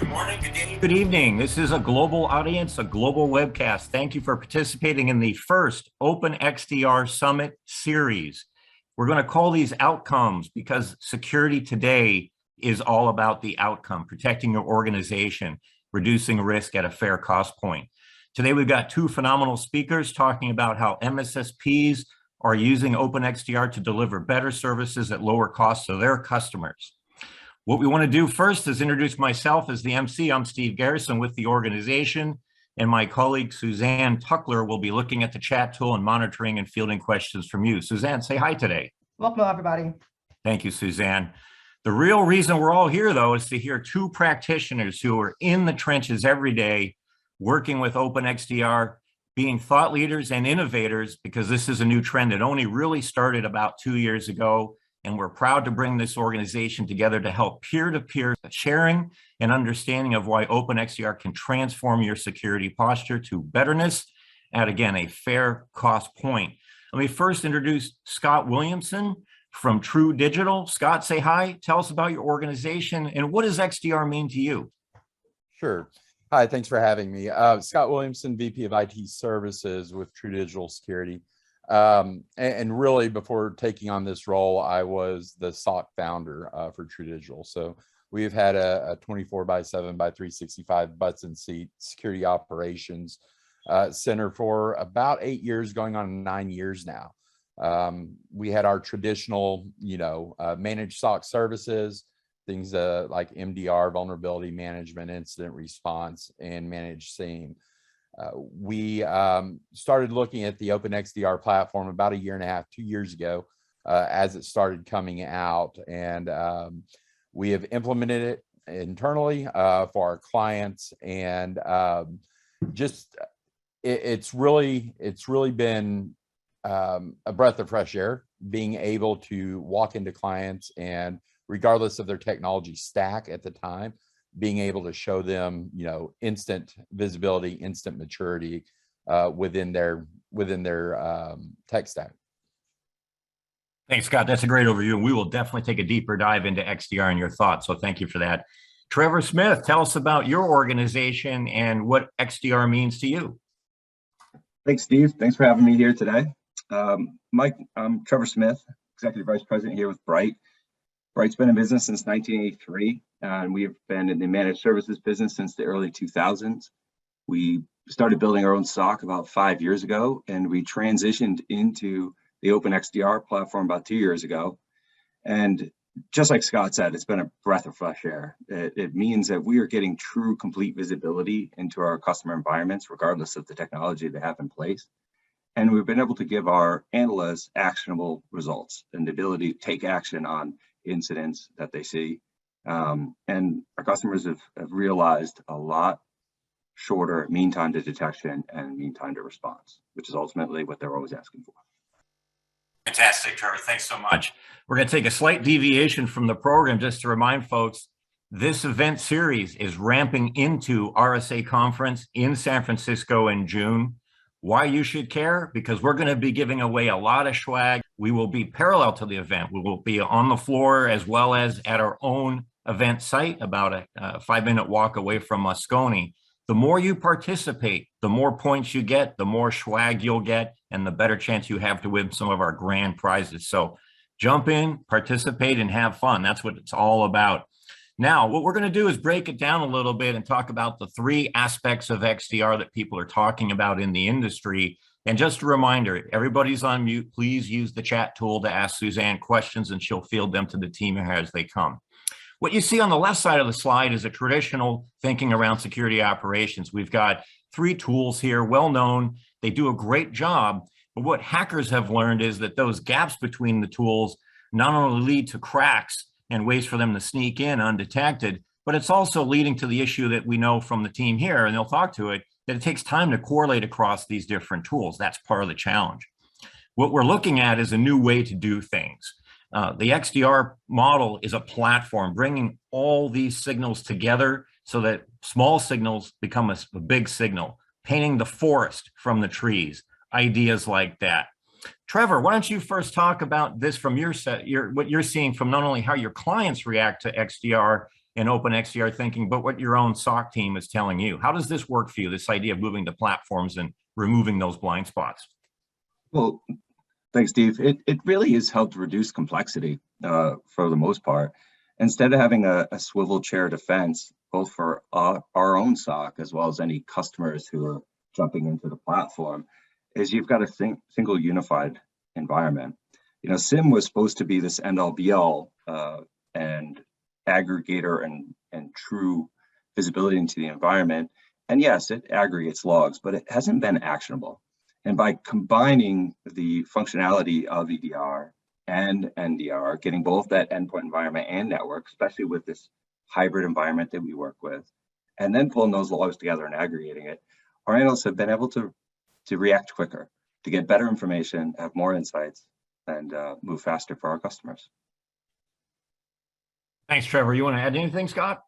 Good morning, good day, good evening. This is a global audience, a global webcast. Thank you for participating in the first Open XDR Summit series. We're going to call these outcomes because security today is all about the outcome, protecting your organization, reducing risk at a fair cost point. Today, we've got two phenomenal speakers talking about how MSSPs are using Open XDR to deliver better services at lower costs to their customers. What we want to do first is introduce myself as the MC. I'm Steve Garrison with the organization, and my colleague Suzanne Tuckler will be looking at the chat tool and monitoring and fielding questions from you. Suzanne, say hi today. Welcome, everybody. Thank you, Suzanne. The real reason we're all here, though, is to hear two practitioners who are in the trenches every day, working with Open XDR, being thought leaders and innovators, because this is a new trend that only really started about 2 years ago. And we're proud to bring this organization together to help peer-to-peer sharing and understanding of why Open XDR can transform your security posture to betterness at, again, a fair cost point. Let me first introduce Scott Williamson from True Digital. Scott, say hi. Tell us about your organization and what does XDR mean to you? Sure. Hi, thanks for having me. Scott Williamson, VP of IT Services with True Digital Security. And really, before taking on this role, I was the SOC founder for True Digital. So we've had a 24/7 by 365 butts and seat security operations center for about 8 years, going on 9 years now. We had our traditional, managed SOC services, things like MDR, vulnerability management, incident response, and managed SIEM. We started looking at the Open XDR platform about 1.5 years, 2 years ago, as it started coming out, and we have implemented it internally for our clients, and it's really been a breath of fresh air, being able to walk into clients and, regardless of their technology stack at the time, being able to show them, instant visibility, instant maturity within their tech stack. Thanks, Scott. That's a great overview. And we will definitely take a deeper dive into XDR and your thoughts. So thank you for that. Trevor Smith, tell us about your organization and what XDR means to you. Thanks, Steve. Thanks for having me here today. Mike, I'm Trevor Smith, Executive Vice President here with Bright. Bright's been in business since 1983, and we have been in the managed services business since the early 2000s. We started building our own SOC about 5 years ago, and we transitioned into the Open XDR platform about 2 years ago. And just like Scott said, it's been a breath of fresh air. It means that we are getting true, complete visibility into our customer environments, regardless of the technology they have in place. And we've been able to give our analysts actionable results and the ability to take action on incidents that they see. And our customers have realized a lot shorter mean time to detection and mean time to response, which is ultimately what they're always asking for. Fantastic, Trevor. Thanks so much. We're going to take a slight deviation from the program just to remind folks, this event series is ramping into RSA Conference in San Francisco in June. Why you should care? Because we're going to be giving away a lot of swag. We will be parallel to the event. We will be on the floor as well as at our own event site, about a 5-minute walk away from Moscone. The more you participate, the more points you get, the more swag you'll get, and the better chance you have to win some of our grand prizes. So jump in, participate, and have fun. That's what it's all about. Now, what we're going to do is break it down a little bit and talk about the 3 aspects of XDR that people are talking about in the industry. And just a reminder, everybody's on mute. Please use the chat tool to ask Suzanne questions, and she'll field them to the team as they come. What you see on the left side of the slide is a traditional thinking around security operations. We've got 3 tools here, well known. They do a great job. But what hackers have learned is that those gaps between the tools not only lead to cracks and ways for them to sneak in undetected, but it's also leading to the issue that we know from the team here, and they'll talk to it, that it takes time to correlate across these different tools. That's part of the challenge. What we're looking at is a new way to do things. The XDR model is a platform bringing all these signals together so that small signals become a big signal, painting the forest from the trees, ideas like that. Trevor, why don't you first talk about this from your what you're seeing from not only how your clients react to XDR, in Open XDR thinking, but what your own SOC team is telling you. How does this work for you, this idea of moving to platforms and removing those blind spots? Well, thanks, Steve. It really has helped reduce complexity for the most part. Instead of having a swivel chair defense, both for our own SOC as well as any customers who are jumping into the platform, is you've got a single unified environment. You know, SIM was supposed to be this end-all be-all and aggregator and true visibility into the environment. And yes, it aggregates logs, but it hasn't been actionable. And by combining the functionality of EDR and NDR, getting both that endpoint environment and network, especially with this hybrid environment that we work with, and then pulling those logs together and aggregating it, our analysts have been able to react quicker, to get better information, have more insights, and move faster for our customers. Thanks, Trevor. You want to add anything, Scott?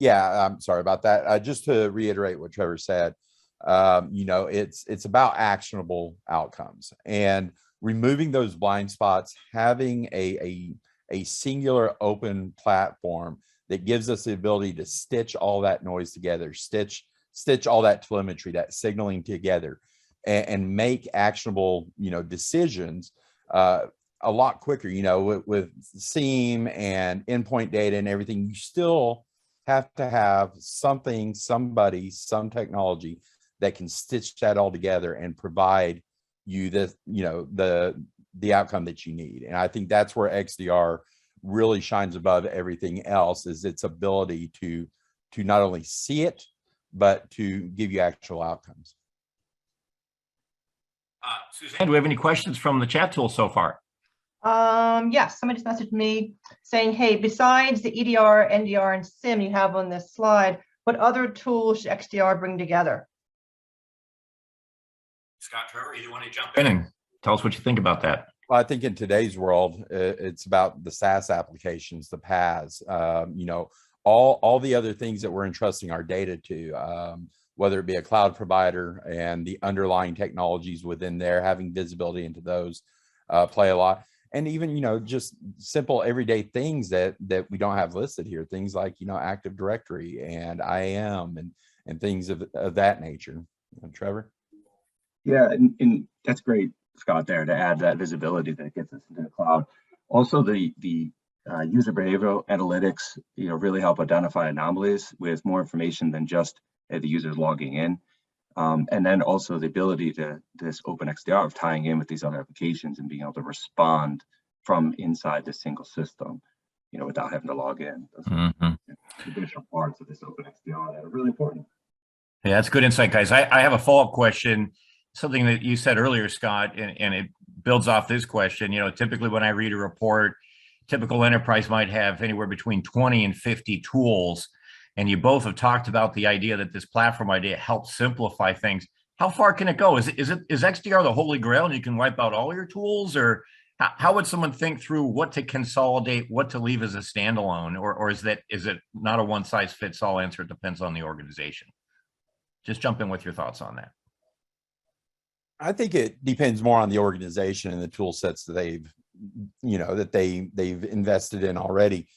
Yeah, I'm sorry about that. Just to reiterate what Trevor said, you know, it's about actionable outcomes and removing those blind spots, having a singular open platform that gives us the ability to stitch all that noise together, stitch all that telemetry, that signaling together, and make actionable, you know, decisions a lot quicker. You know, with SIEM and endpoint data and everything, you still have to have something, somebody, some technology that can stitch that all together and provide you the, you know, the outcome that you need. And I think that's where XDR really shines above everything else, is its ability to not only see it, but to give you actual outcomes. Suzanne, do we have any questions from the chat tool so far? Yes, somebody just messaged me saying, hey, besides the EDR, NDR, and SIM you have on this slide, what other tools should XDR bring together? Scott, Trevor, either one of you jump in and tell us what you think about that. Well, I think in today's world, it's about the SaaS applications, the PaaS, you know, all the other things that we're entrusting our data to, whether it be a cloud provider and the underlying technologies within there, having visibility into those play a lot. And even, you know, just simple everyday things that we don't have listed here, things like, you know, Active Directory and IAM and things of that nature. Trevor? Yeah, and that's great, Scott, there to add that visibility that gets us into the cloud. Also, the user behavioral analytics, you know, really help identify anomalies with more information than just the users logging in. And then also the ability to this Open XDR of tying in with these other applications and being able to respond from inside the single system, you know, without having to log in. Those are additional parts of this Open XDR that are really important. Yeah, that's good insight, guys. I have a follow-up question, something that you said earlier, Scott, and it builds off this question. You know, typically when I read a report, typical enterprise might have anywhere between 20 and 50 tools. And you both have talked about the idea that this platform idea helps simplify things. How far can it go? Is XDR the holy grail and you can wipe out all your tools? Or how would someone think through what to consolidate, what to leave as a standalone? Or is it not a one size fits all answer? It depends on the organization. Just jump in with your thoughts on that. I think it depends more on the organization and the tool sets that they've invested in already.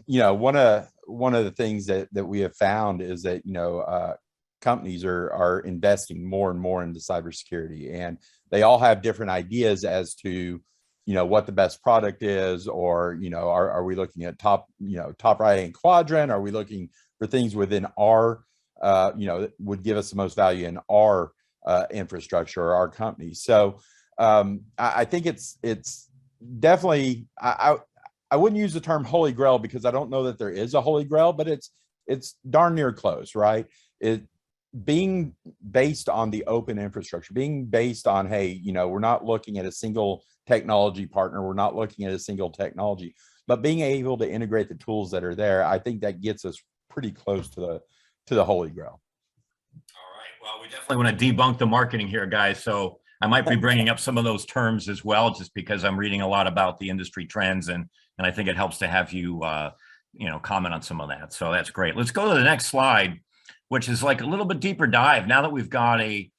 You know, one of the things that we have found is that, you know, companies are investing more and more into cybersecurity, and they all have different ideas as to, you know, what the best product is, or, you know, are we looking at top right hand quadrant? Are we looking for things within our, you know, that would give us the most value in our infrastructure or our company? So I think it's definitely, I wouldn't use the term holy grail because I don't know that there is a holy grail, but it's darn near close, right? It being based on the open infrastructure, being based on, hey, you know, we're not looking at a single technology partner, we're not looking at a single technology, but being able to integrate the tools that are there, I think that gets us pretty close to the holy grail. All right. Well, we definitely want to debunk the marketing here, guys. So I might be bringing up some of those terms as well, just because I'm reading a lot about the industry trends, and I think it helps to have you, you know, comment on some of that. So that's great. Let's go to the next slide, which is like a little bit deeper dive. Now that we've got a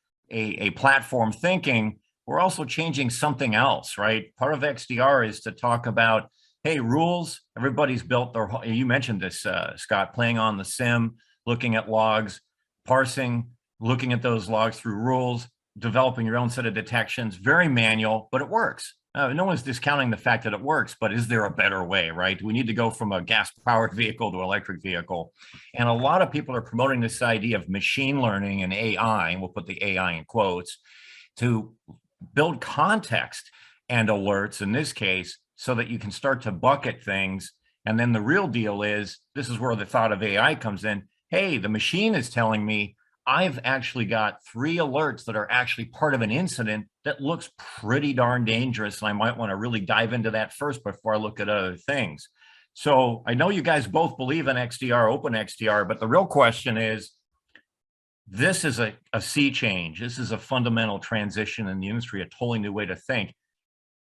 platform thinking, we're also changing something else, right? Part of XDR is to talk about hey, rules, everybody's built their, you mentioned this, Scott, playing on the sim, looking at logs, parsing, looking at those logs through rules, developing your own set of detections, very manual, but it works. No one's discounting the fact that it works, but is there a better way, right? Do we need to go from a gas-powered vehicle to electric vehicle? And a lot of people are promoting this idea of machine learning and AI, and we'll put the AI in quotes, to build context and alerts in this case, so that you can start to bucket things. And then the real deal is, this is where the thought of AI comes in. Hey, the machine is telling me I've actually got 3 alerts that are actually part of an incident that looks pretty darn dangerous. And I might want to really dive into that first before I look at other things. So I know you guys both believe in XDR, Open XDR, but the real question is, this is a sea change. This is a fundamental transition in the industry, a totally new way to think.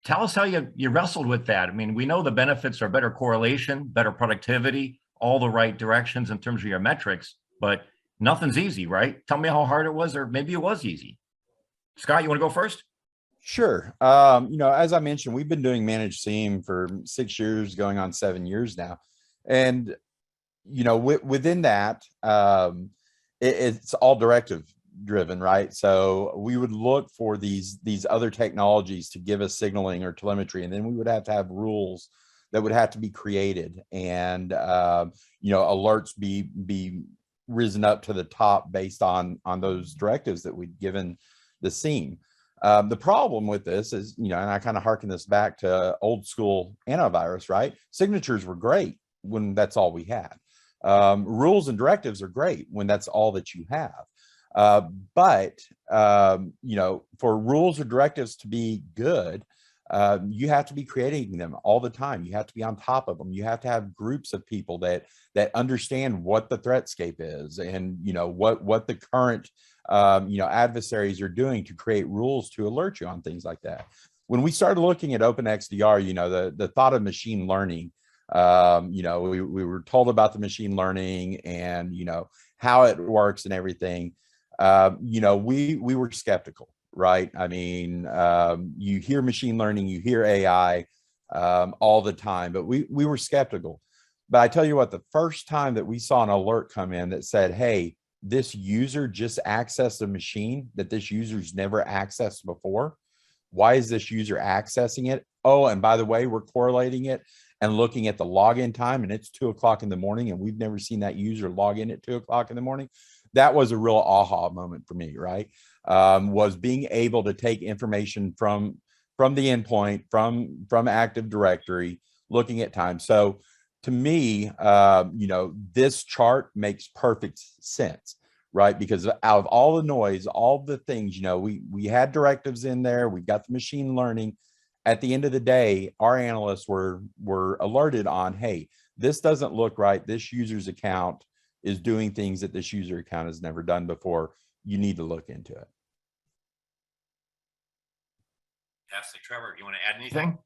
Tell us how you wrestled with that. I mean, we know the benefits are better correlation, better productivity, all the right directions in terms of your metrics, but nothing's easy, right? Tell me how hard it was, or maybe it was easy. Scott, you want to go first? Sure. As I mentioned, we've been doing managed SIEM for 6 years, going on 7 years now. And, within that, it's all directive driven, right? So we would look for these other technologies to give us signaling or telemetry, and then we would have to have rules that would have to be created, and alerts be risen up to the top based on those directives that we'd given the SIEM. The problem with this is, and I kind of harken this back to old school antivirus, right? Signatures were great when that's all we had. Rules and directives are great when that's all that you have. But for rules or directives to be good, you have to be creating them all the time. You have to be on top of them. You have to have groups of people that understand what the threatscape is, and what the current adversaries are doing to create rules to alert you on things like that. When we started looking at Open XDR, the thought of machine learning, we were told about the machine learning and how it works and everything. We were skeptical, right? I mean, you hear machine learning, you hear AI all the time, but we were skeptical. But I tell you what, the first time that we saw an alert come in that said, hey, this user just accessed a machine that this user's never accessed before. Why is this user accessing it? Oh, and by the way, we're correlating it and looking at the login time, and it's 2 o'clock in the morning, and we've never seen that user log in at 2 o'clock in the morning. That was a real aha moment for me, right? Was being able to take information from the endpoint, from Active Directory, looking at time. So to me, this chart makes perfect sense, right? Because out of all the noise, all the things, we had directives in there, we got the machine learning. At the end of the day, our analysts were alerted on, hey, this doesn't look right. This user's account is doing things that this user account has never done before. You need to look into it. Fantastic. Trevor, do you want to add anything?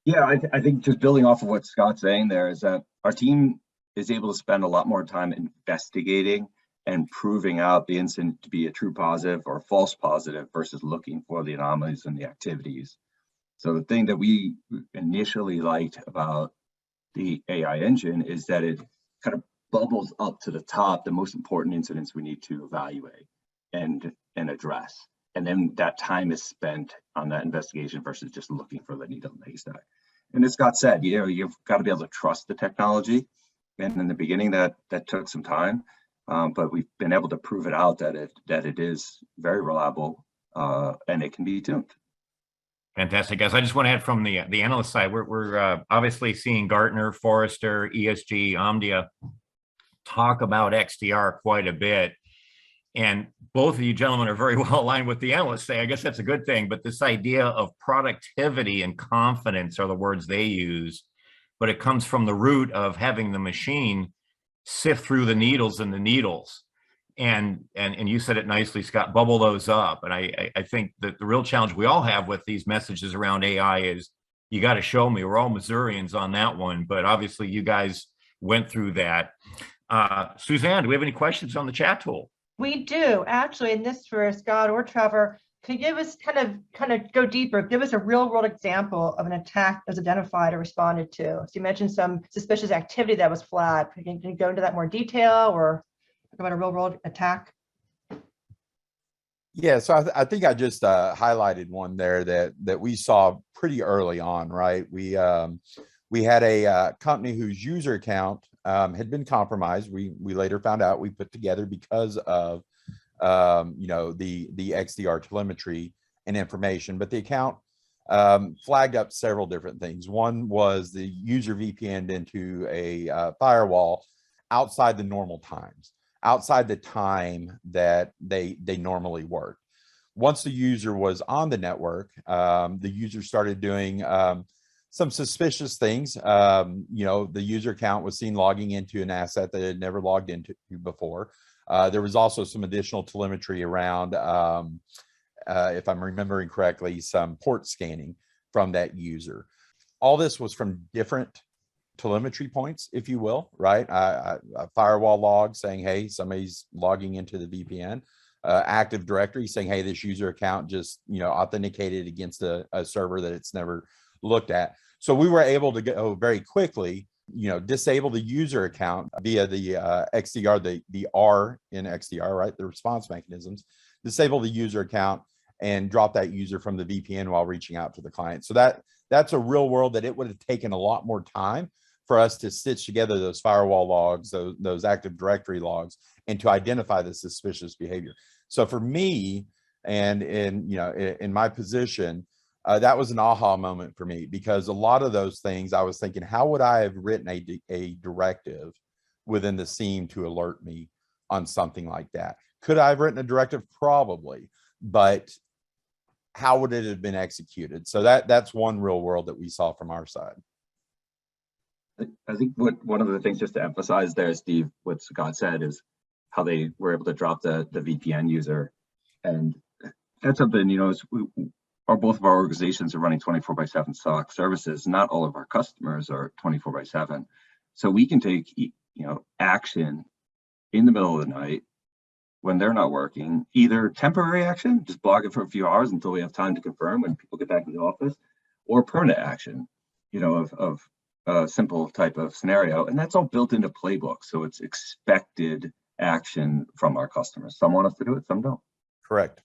Yeah, I think just building off of what Scott's saying there is that our team is able to spend a lot more time investigating and proving out the incident to be a true positive or false positive versus looking for the anomalies and the activities. So the thing that we initially liked about the AI engine is that it kind of bubbles up to the top the most important incidents we need to evaluate and address. And then that time is spent on that investigation versus just looking for the needle in the haystack. And as Scott said, you've got to be able to trust the technology. And in the beginning, that took some time, but we've been able to prove it out that it is very reliable and it can be tuned. Fantastic, guys. I just want to add from the analyst side, we're obviously seeing Gartner, Forrester, ESG, Omdia talk about XDR quite a bit. And both of you gentlemen are very well aligned with the analysts say. I guess that's a good thing. But this idea of productivity and confidence are the words they use. But it comes from the root of having the machine sift through the needles and the needles. And you said it nicely, Scott, bubble those up. And I think that the real challenge we all have with these messages around AI is you got to show me. We're all Missourians on that one. But obviously you guys went through that. Suzanne, do we have any questions on the chat tool? We do actually, and this for Scott or Trevor, can you give us kind of go deeper, give us a real world example of an attack that was identified or responded to? So you mentioned some suspicious activity that was flagged. Can you go into that more detail or talk about a real world attack? Yeah, so I think I just highlighted one there that we saw pretty early on, right? We had a company whose user account had been compromised. We later found out, we put together because of the XDR telemetry and information, but the account flagged up several different things. One was the user VPN'd into a firewall outside the normal times, outside the time that they normally work. Once the user was on the network, the user started doing some suspicious things. The user account was seen logging into an asset that had never logged into before. There was also some additional telemetry around, if I'm remembering correctly, some port scanning from that user. All this was from different telemetry points, if you will, right? A firewall log saying, hey, somebody's logging into the VPN. Active Directory saying, hey, this user account just authenticated against a server that it's never looked at. So we were able to go very quickly, disable the user account via the XDR, the R in XDR, right? The response mechanisms, disable the user account and drop that user from the VPN while reaching out to the client. So that's a real world that it would have taken a lot more time for us to stitch together those firewall logs, those Active Directory logs, and to identify the suspicious behavior. So for me, and in my position, that was an aha moment for me, because a lot of those things I was thinking, how would I have written a directive within the SIEM to alert me on something like that? Could I have written a directive? Probably, but how would it have been executed? So that's one real world that we saw from our side. I think one of the things just to emphasize there, Steve, what Scott said is how they were able to drop the VPN user. And that's something, both of our organizations are running 24/7 SOC services. Not all of our customers are 24/7. So we can take, action in the middle of the night when they're not working, either temporary action, just block it for a few hours until we have time to confirm when people get back to the office, or permanent action, of a simple type of scenario. And that's all built into playbooks. So it's expected action from our customers. Some want us to do it, some don't. Correct.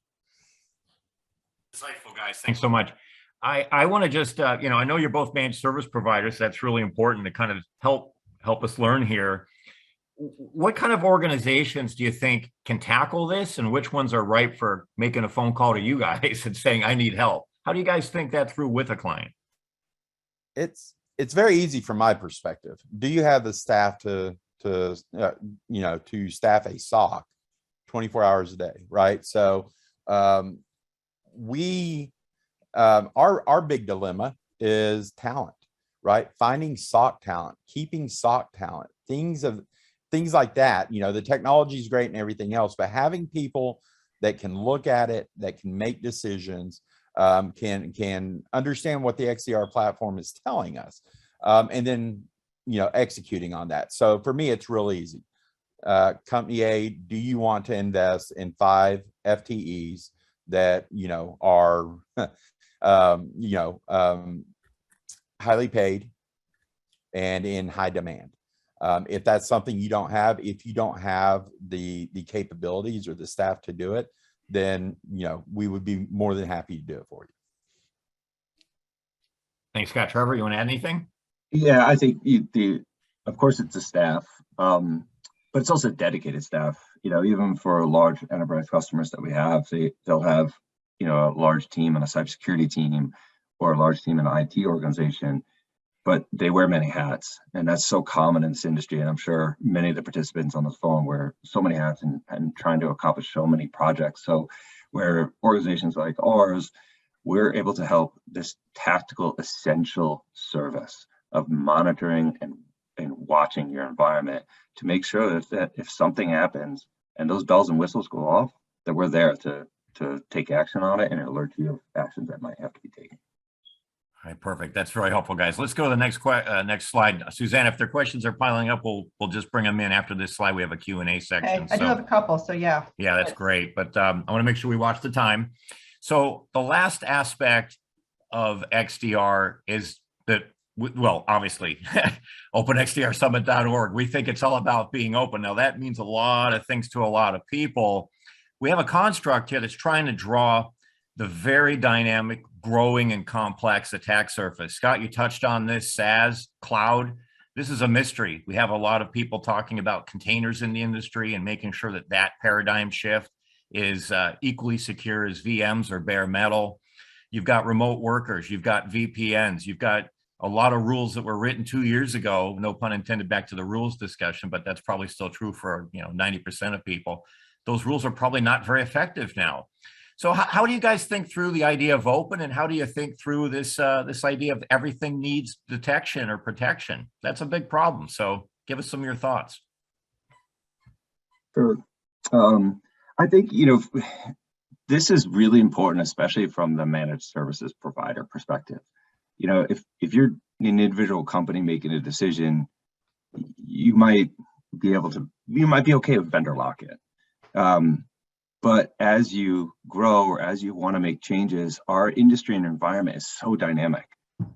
Insightful, guys. Thanks so much. I want to just, I know you're both managed service providers. That's really important to kind of help us learn here. What kind of organizations do you think can tackle this, and which ones are ripe for making a phone call to you guys and saying, I need help? How do you guys think that through with a client? It's very easy from my perspective. Do you have the staff to staff a SOC 24 hours a day, right? So our big dilemma is talent, right? Finding SOC talent, keeping SOC talent, things like that. The technology is great and everything else, but having people that can look at it, that can make decisions, can understand what the XDR platform is telling us, and then executing on that. So for me, it's real easy. Company A, do you want to invest in 5 FTEs that are highly paid and in high demand? If that's something you don't have, if you don't have the capabilities or the staff to do it, then we would be more than happy to do it for you. Thanks, Scott. Trevor, you want to add anything? Yeah, I think of course it's a staff, but it's also dedicated staff. Even for large enterprise customers that we have, they'll have a large team and a cybersecurity team, or a large team in an IT organization, but they wear many hats, and that's so common in this industry. And I'm sure many of the participants on this phone wear so many hats and trying to accomplish so many projects. So where organizations like ours, we're able to help this tactical essential service of monitoring and watching your environment to make sure that if something happens and those bells and whistles go off, that we're there to take action on it and alert you of actions that might have to be taken. All right, perfect. That's very helpful, guys. Let's go to the next slide. Suzanne, if their questions are piling up, we'll just bring them in after this slide. We have a Q&A section. Okay. I do have a couple, so yeah. Yeah, that's great. But I want to make sure we watch the time. So the last aspect of XDR is that, well, obviously, openxdrsummit.org, we think it's all about being open. Now, that means a lot of things to a lot of people. We have a construct here that's trying to draw the very dynamic, growing, and complex attack surface. Scott, you touched on this, SaaS, cloud. This is a mystery. We have a lot of people talking about containers in the industry and making sure that that paradigm shift is equally secure as VMs or bare metal. You've got remote workers, you've got VPNs, you've got a lot of rules that were written 2 years ago, no pun intended, back to the rules discussion, but that's probably still true for 90% of people. Those rules are probably not very effective now. So how do you guys think through the idea of open, and how do you think through this this idea of everything needs detection or protection? That's a big problem. So give us some of your thoughts. Sure. I think, this is really important, especially from the managed services provider perspective. If you're an individual company making a decision, you might be okay with vendor lock-in. But as you grow or as you want to make changes, our industry and environment is so dynamic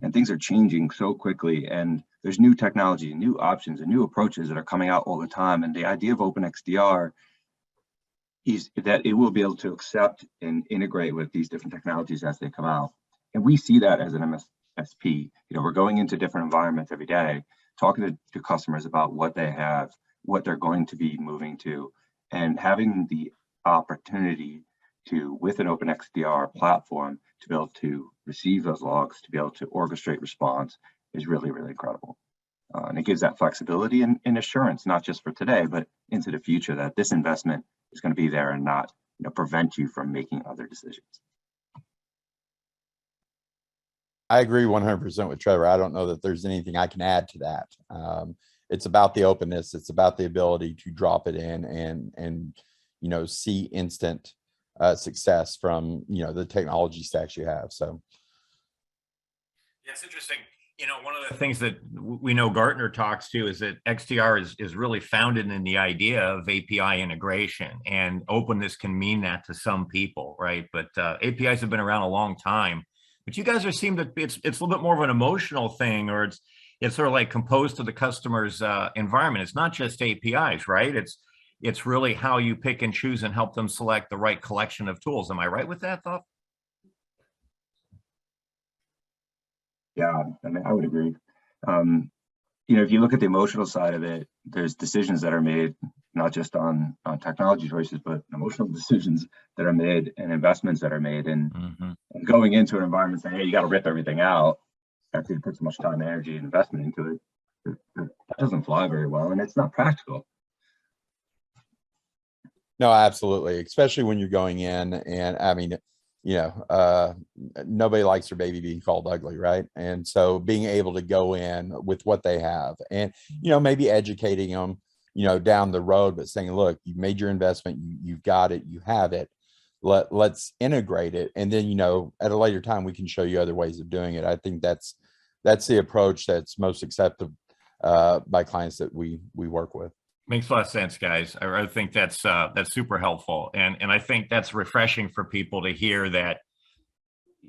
and things are changing so quickly, and there's new technology, new options, and new approaches that are coming out all the time. And the idea of Open XDR is that it will be able to accept and integrate with these different technologies as they come out. And we see that as an MSSP. We're going into different environments every day, talking to customers about what they have, what they're going to be moving to, and having the opportunity to, with an Open XDR platform, to be able to receive those logs, to be able to orchestrate response is really, really incredible. And it gives that flexibility and assurance, not just for today, but into the future, that this investment is going to be there and not prevent you from making other decisions. I agree 100% with Trevor. I don't know that there's anything I can add to that. It's about the openness. It's about the ability to drop it in and see instant success from the technology stacks you have. So yeah, it's interesting. One of the things that we know Gartner talks to is that XDR is really founded in the idea of API integration, and openness can mean that to some people, right? But APIs have been around a long time. But you guys seem to it's a little bit more of an emotional thing, or it's sort of like composed to the customer's environment. It's not just APIs, right? It's really how you pick and choose and help them select the right collection of tools. Am I right with that thought? Yeah, I would agree. If you look at the emotional side of it, there's decisions that are made not just on technology choices, but emotional decisions that are made and investments that are made. And going into an environment saying, hey, you got to rip everything out after you put so much time, energy, and investment into it, that doesn't fly very well, and it's not practical. no, absolutely, especially when you're going in, and I mean, nobody likes their baby being called ugly, right? And so being able to go in with what they have, and maybe educating them down the road, but saying, look, you made your investment, you've got it, you have it, let's integrate it, and then at a later time we can show you other ways of doing it. I think that's the approach that's most accepted by clients that we work with. Makes a lot of sense, guys. I think that's super helpful, and I think that's refreshing for people to hear that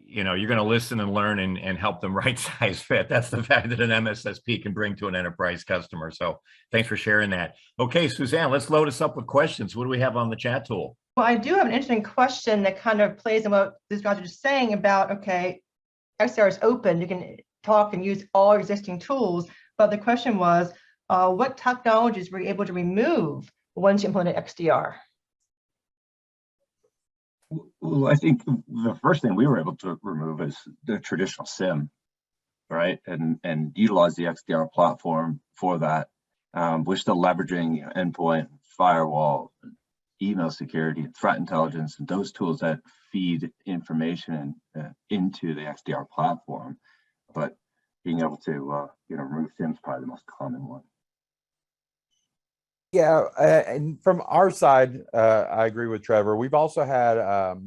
you're going to listen and learn and help them right size fit. That's the fact that an MSSP can bring to an enterprise customer. So thanks for sharing that. Okay, Suzanne, let's load us up with questions. What do we have on the chat tool? Well, I do have an interesting question that kind of plays in what these guys are just saying about, okay, XDR is open. You can talk and use all existing tools. But the question was, what technologies were you able to remove once you implemented XDR? Well, I think the first thing we were able to remove is the traditional SIM, right? And utilize the XDR platform for that. We're still leveraging endpoint, firewall, email security, threat intelligence, and those tools that feed information into the XDR platform. But being able to remove SIM is probably the most common one. Yeah, and from our side, I agree with Trevor. We've also had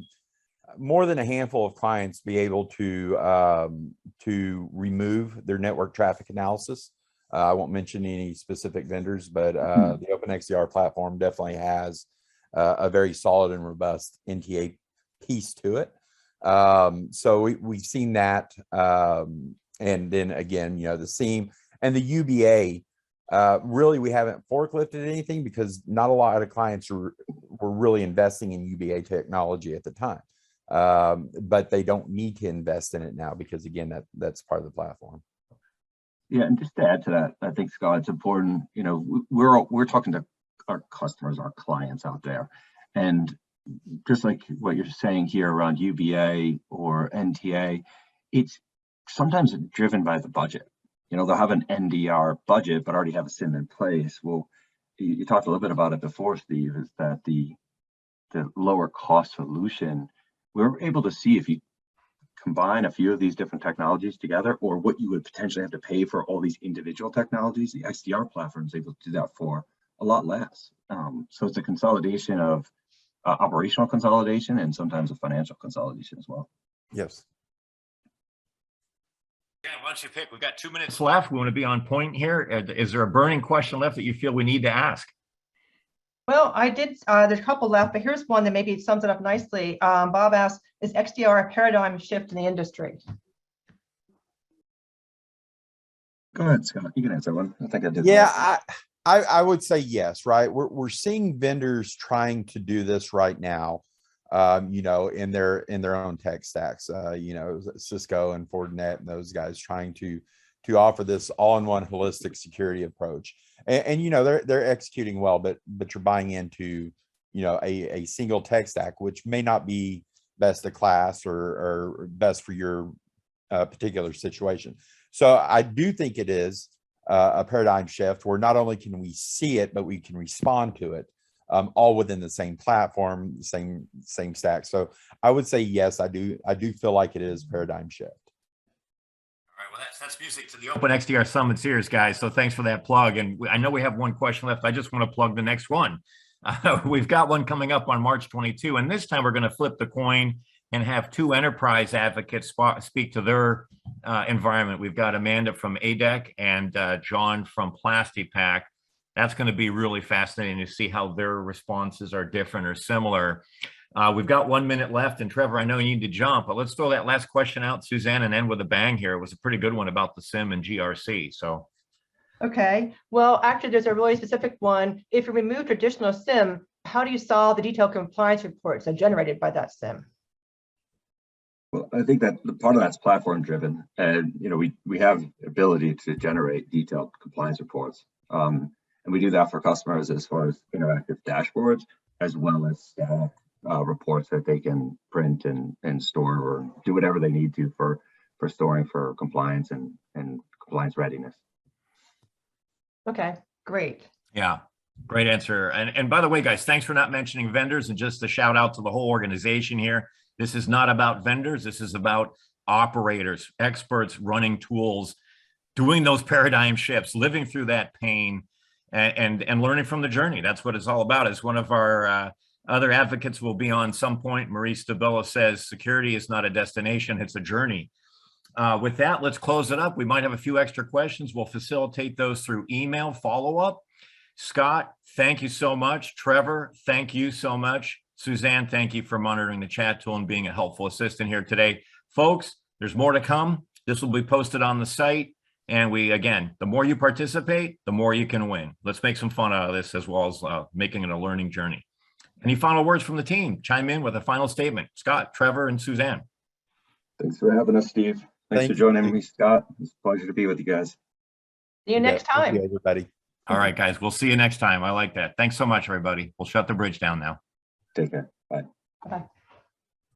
more than a handful of clients be able to remove their network traffic analysis. I won't mention any specific vendors, but the Open XDR platform definitely has a very solid and robust NTA piece to it. So we've seen that. And then again, you know, the SIEM and the UBA, really, we haven't forklifted anything because not a lot of clients were really investing in UBA technology at the time. But they don't need to invest in it now because again, that's part of the platform. Yeah, and just to add to that, I think, Scott, it's important, you know, we're talking to our customers, our clients out there. And just like what you're saying here around UBA or NTA, it's sometimes driven by the budget. You know, they'll have an NDR budget, but already have a SIM in place. Well, you talked a little bit about it before, Steve, is that the lower cost solution, we're able to see if you combine a few of these different technologies together, or what you would potentially have to pay for all these individual technologies. The XDR platform is able to do that for a lot less. So it's a consolidation of operational consolidation and sometimes a financial consolidation as well. Yes. Yeah, why don't you pick? We've got 2 minutes left. We want to be on point here. Is there a burning question left that you feel we need to ask? Well, I did, there's a couple left, but here's one that maybe sums it up nicely. Bob asked, is XDR a paradigm shift in the industry? Go ahead, Scott. You can answer one. I think I did. Yeah, I would say yes, right? We're seeing vendors trying to do this right now, you know, in their own tech stacks, you know, Cisco and Fortinet and those guys trying to offer this all-in-one holistic security approach. And you know, they're executing well, but you're buying into, you know, a single tech stack, which may not be best of class or best for your particular situation. So I do think it is a paradigm shift where not only can we see it, but we can respond to it, all within the same platform, same stack. So I would say yes, I do feel like it is paradigm shift. All right, well, that's music to the Open XDR Summit series, guys. So thanks for that plug. And I know we have one question left. I just want to plug the next one. We've got one coming up on March 22, and this time we're going to flip the coin and have two enterprise advocates speak to their environment. We've got Amanda from ADEC and John from PlastiPack. That's going to be really fascinating to see how their responses are different or similar. We've got 1 minute left, and Trevor, I know you need to jump, but let's throw that last question out, Suzanne, and end with a bang here. It was a pretty good one about the SIM and GRC. So, okay, well, actually, there's a really specific one. If you remove traditional SIM, how do you solve the detailed compliance reports that are generated by that SIM? Well, I think that the part of that's platform driven, and you know, we have ability to generate detailed compliance reports, and we do that for customers as far as interactive dashboards, as well as static reports that they can print and store or do whatever they need to for storing for compliance and compliance readiness. Okay, great. yeah, great answer. And by the way, guys, thanks for not mentioning vendors, and just a shout out to the whole organization here. This is not about vendors. This is about operators, experts running tools, doing those paradigm shifts, living through that pain, and learning from the journey. That's what it's all about. As one of our other advocates will be on some point, Marie Stabilla says, security is not a destination, it's a journey. With that, let's close it up. We might have a few extra questions. We'll facilitate those through email follow-up. Scott, thank you so much. Trevor, thank you so much. Suzanne, thank you for monitoring the chat tool and being a helpful assistant here today. Folks, there's more to come. This will be posted on the site. And again, the more you participate, the more you can win. Let's make some fun out of this, as well as making it a learning journey. Any final words from the team? Chime in with a final statement. Scott, Trevor, and Suzanne. Thanks for having us, Steve. Thanks for joining me, Scott. It's a pleasure to be with you guys. See you next time. Thank you, everybody. All right, guys, we'll see you next time. I like that. Thanks so much, everybody. We'll shut the bridge down now. Take care. Bye. Bye.